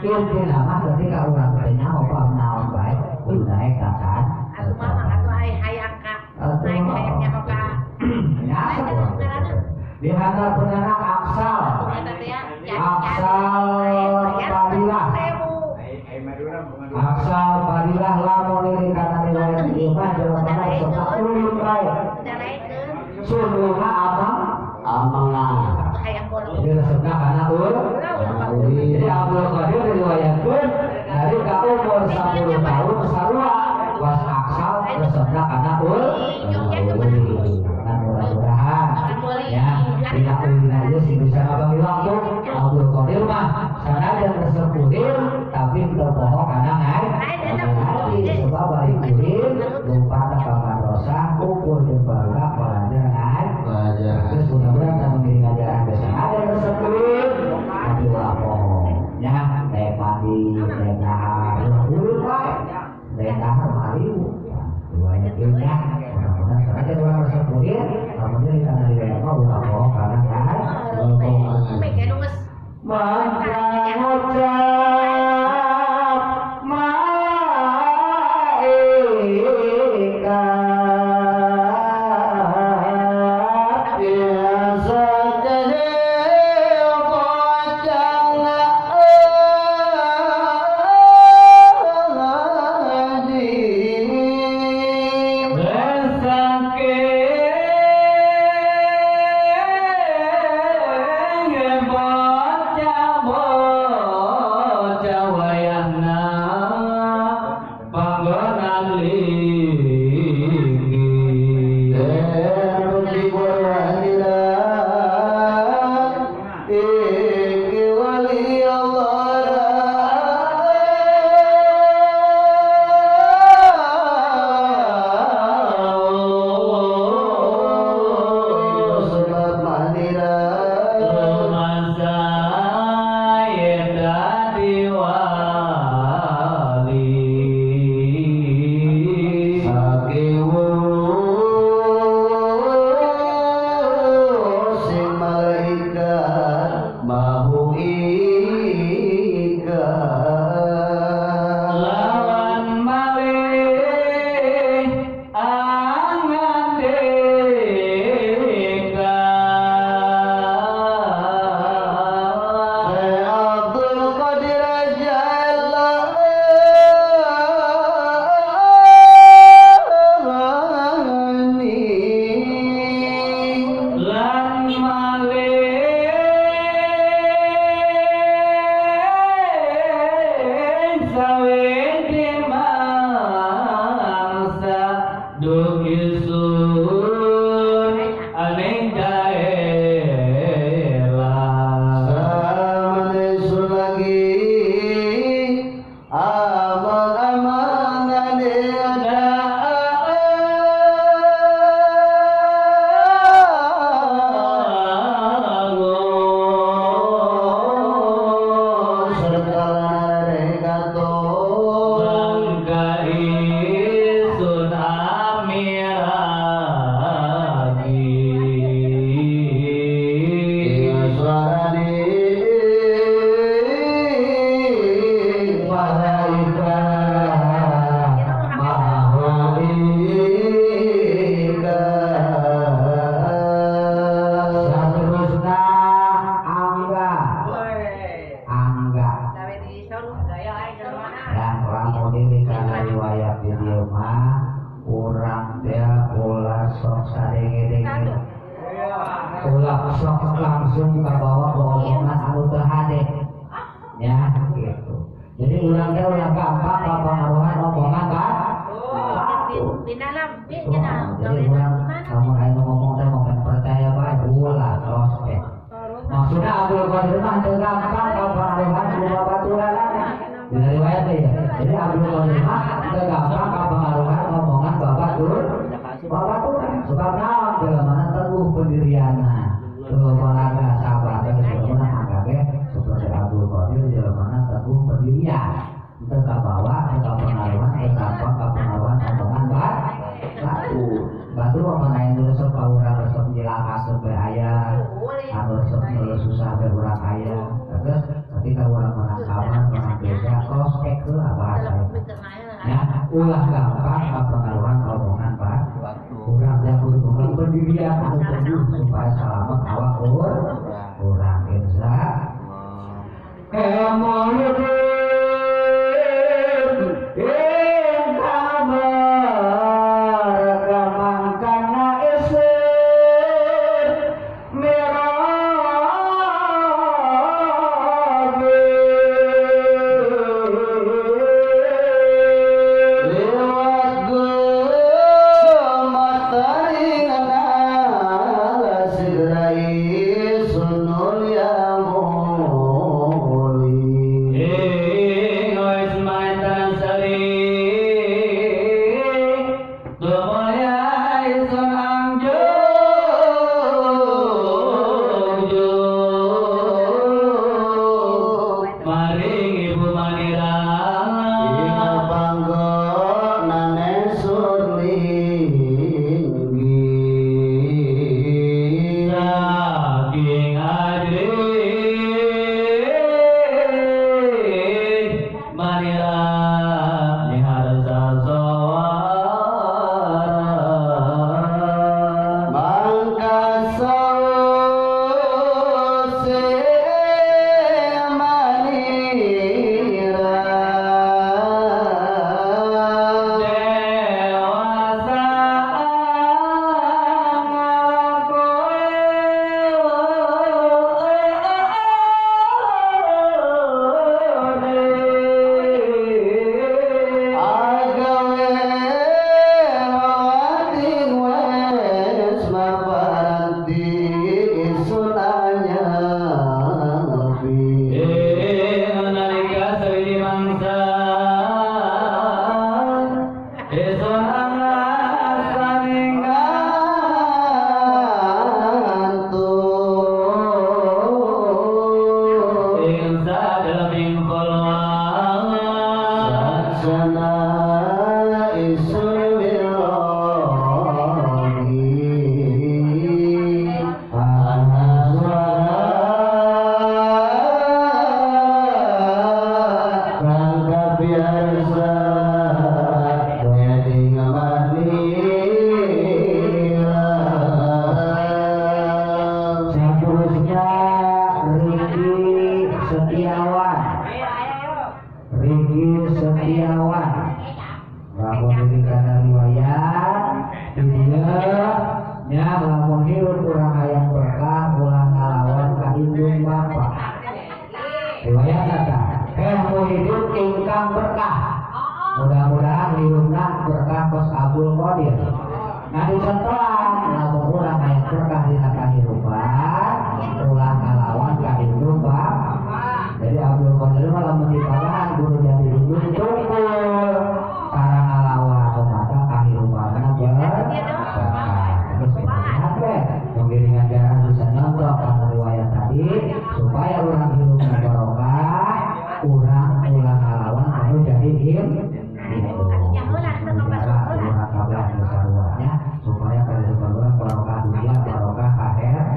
intina mah ketika urang teh nyaho naon bae kudu naik ka kan atuh mah atuh hayang ka naik hayangnya ka ya di hadapan anak aksal padilah aksal padilah lamun ini kana riwayat imah jawabanna sok ulun bae sunnah amanah jadi sebelah kana jadi Abdul Qadir diriwayatkeun dari ka umur 10 tahun sarua was aksal sebelah kana mudah-mudahan ya tidak ulin aja sih bisa abang bilang tuh Abdul Qadir mah sanajan resep kurir tapi terpohong karena naik sebab bari kurir lupa kapan dosa kumpul jeung barudak pelajar naik terus mudah-mudahan kita mengiring ajaran desa ada resep kurir tapi ulah pohong ya naik mandi naik nahar kurir bae naik nahar mariu riwayat ilmiah mudah-mudahan sanajan ulah resep kurir kemudian kita dari WFA ulah pohong karena naik maka ngucap malaikat biasa jadi pocong haji langsung ke bawah omongan anu teu hade ya gitu. Jadi urang teh ulah gampang kapangaruhan omongan kan di dalam jadi urang kamu aya ngomong teh momen percaya bae ulah terus teh maksudnya Abdul Qadir mah teu gampang kapangaruhan kumaha baturan di riwayat teh ya. Jadi Abdul Qadir mah teu gampang kapangaruhan omongan babaturan sebab naon jelema teguh pendirianna Malaga sabar dan jelema anggabe seperti Abdul Qadir jelema teguh pendirian teu kabawa teu pengaruhan teu gampang kapengaruhan omongan batu mengenai resep urang resep jilakaseun bae aya anu resep susah bae urang aya terus ketika urang menang kawan menang cek lah bahasa ya ulah gampang pengaruhan omongan Pak kurang ya kudu berdirian supaya selamat awak kurang irza mudah-mudahan hidupna berkah kos abul qadir. Nah dicontohan lamun urang aya berkah dina kahirupan ulah ngalawan ka hidup Pak. Jadi abul qadir mah lamun dipagahan kudu jadi hidup cukup para ngalawan mata kahirupanna berkah. Terus sampai pengiringan jalan bisa nonton karena riwayat tadi supaya orang hidupnya barokah, urang ulah ngalawan anu jadi hidup. Supaya kehidupan orang barokah dunia, barokah akhirat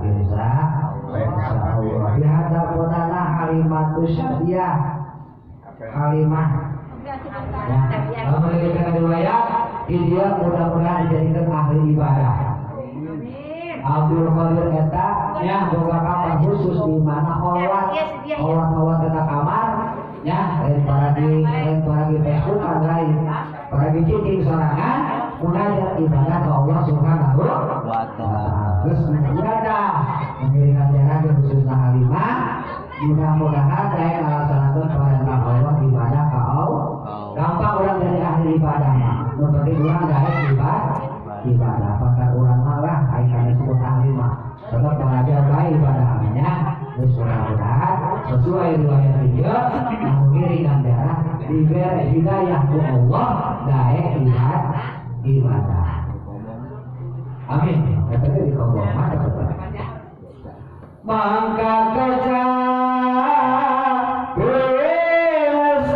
bisa insyaallah. Di hadapanana kalimatus syadiyah kalimah ya kalau memberikan riwayat dia mudah-mudahan dijadikan ahli ibadah. Abdul Qadir eta ya boga kamar khusus di mana kholwat eta kamar ya lain paragi Facebook kan lain paragi cicing sorangan munajat ibadah ke Allah Subhanahu wa ta'ala. Terus ibadah mengiringkan jalan khususna halimah mudah-mudahan saya ngalaksanakeun perintah Allah ibadah ke Allah. Gampang orang dari ahli ibadah mah. Nu penting urang daek ibadah. Apakah urang malah aya kana disebut ahli mah. Sebab pengajar bae ibadahnya terus mudah-mudahan sesuai riwayat dia mengiringkan jalan diberi hidayah ku Allah daek ibadah. Amin. Katanya di kaum mana betul. Mangka kaca Yesus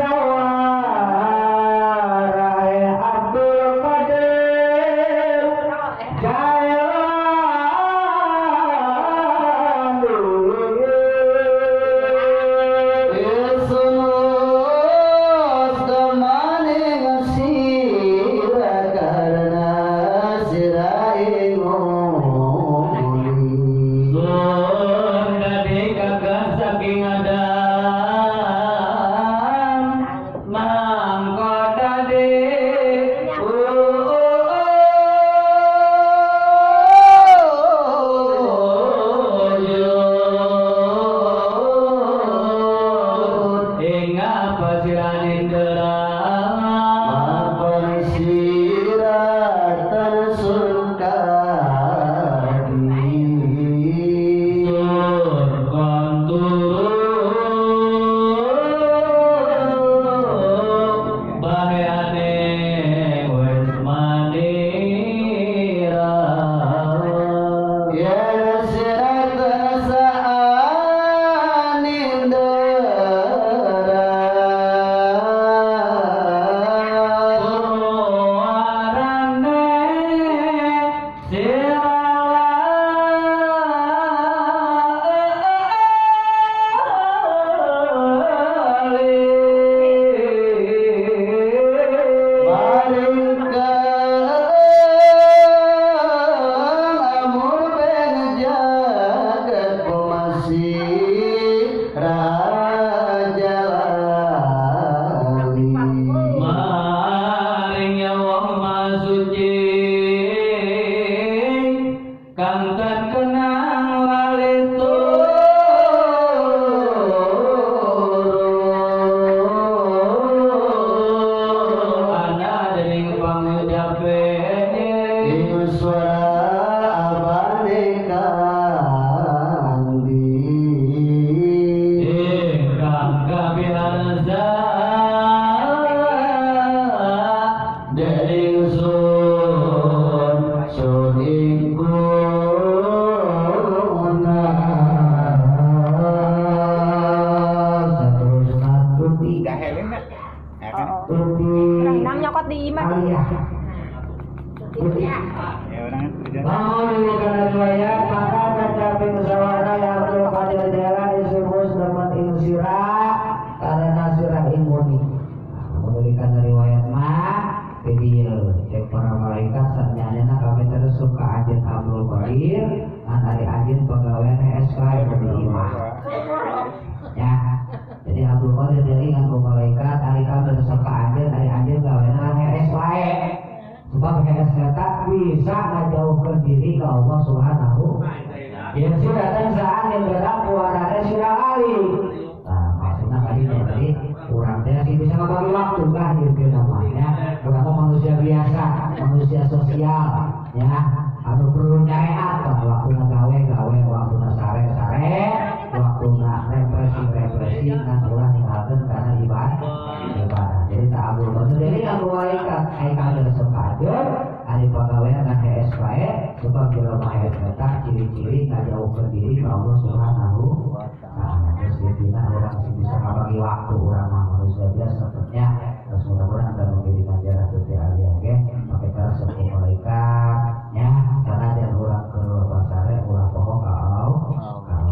Nang nyokot di imah. Aliyah. Mau dilihat riwayat maka mencapai musyawarah yang berpada jalan disebut dapat insira karena sirah imuni. Memberikan riwayat mah video cek para malaikat senyanya kami terus suka ajen Abdul Qadir dan hari ajen pegawai SK di imah. Ya, jadi Abdul Qadir dari dengan malaikat hari kami terus suka ajen hari ajen pegawai SK. Sebab SK bisa ngajauhkan diri ke Allah Subhanahu. Yang sudah dan saat yang berang keluarannya sudah kali. Nah, maksudnya tadi kurang sih bisa ngebagi waktu kan gitu namanya. Berapa manusia biasa, manusia sosial, ya. Anu perlu nyareat kan waktu gawe, waktu sare, waktu represi kan ulah ninggalkeun karena ibadah. Jadi tak abul sendiri yang malaikat aikal sepadan hari pegawai dan HSP sebab bila mahasiswa ciri-ciri ngajauhkeun diri ke Allah Subhanahu wa taala. Terus dina orang bisa ngabagi waktu orang manusia biasa sepertinya terus mudah-mudahan akan menjadi ganjaran seperti alia oke pakai cara sepuh malaikat ya karena dia orang ke pasare ulah pohon kau kang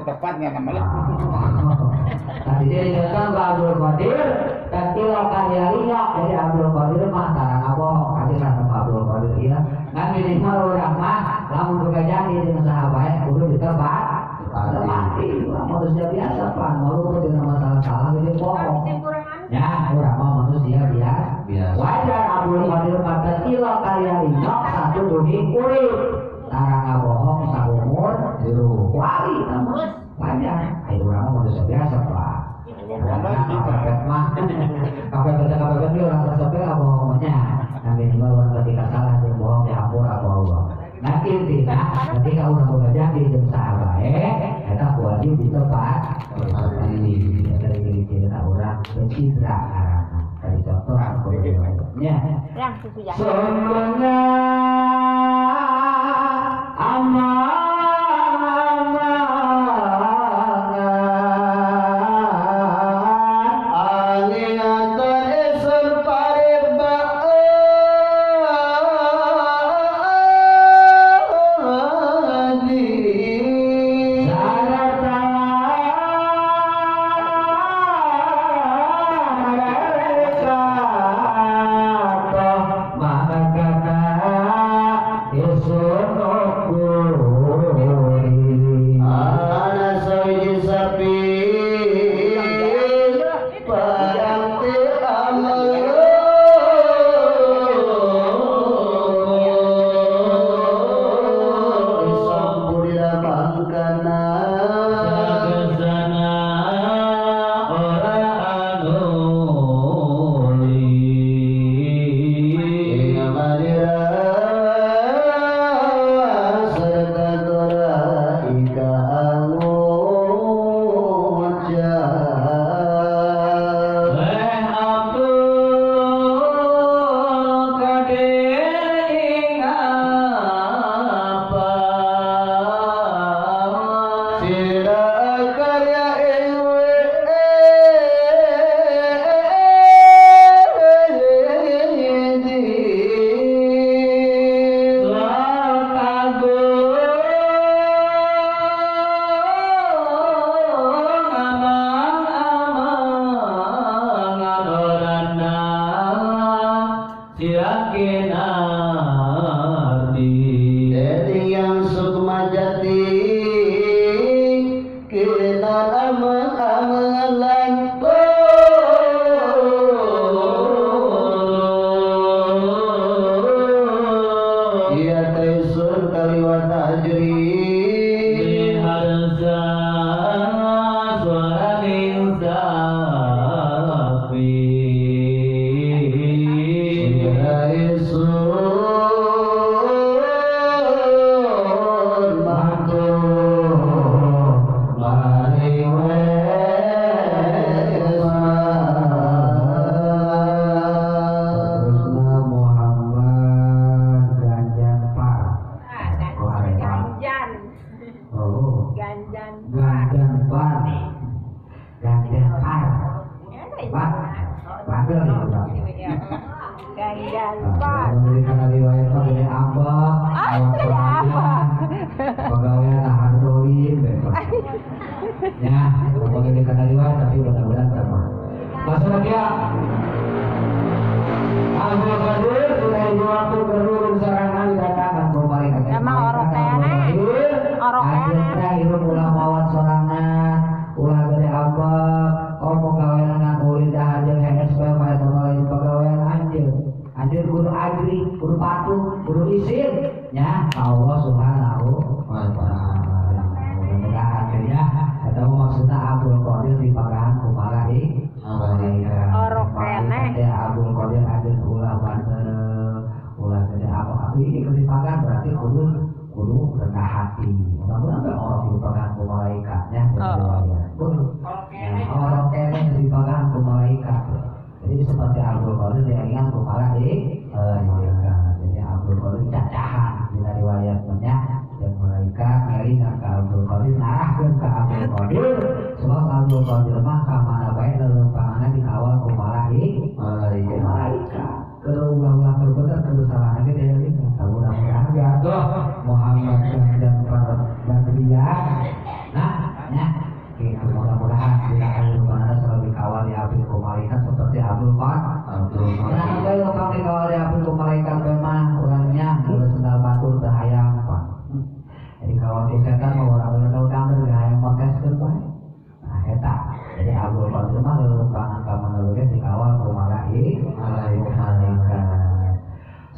tepatnya namanya. Tadi dia dikatakan Abdul Qadir dan tilakan yarinya jadi Abdul Qadir mah tarang abohong aja sama Abdul Qadir ya. Kan minimal orang mah lamun bekerja di sahabat kudu ditepat. Mati manusia biasa pan malu dengan masalah-masalah jadi bohong. Ya, orang mah manusia biasa. Wajar Abdul Qadir kata tilakan yarinya satu dunia kulit. Tarang abohong saumur wali terus banyak ayo orang manusia biasa pak kapet mah kapet dia orang tersebut abohongnya nanti minimal ketika salah dia bohong diampur apa Allah nanti tidak ketika orang bekerja di jam sahabat kita wajib di tempat dari ciri-ciri orang bercitra karena dari contoh aku ya. Yang susu ya. Sungguhnya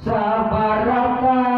Sabaraka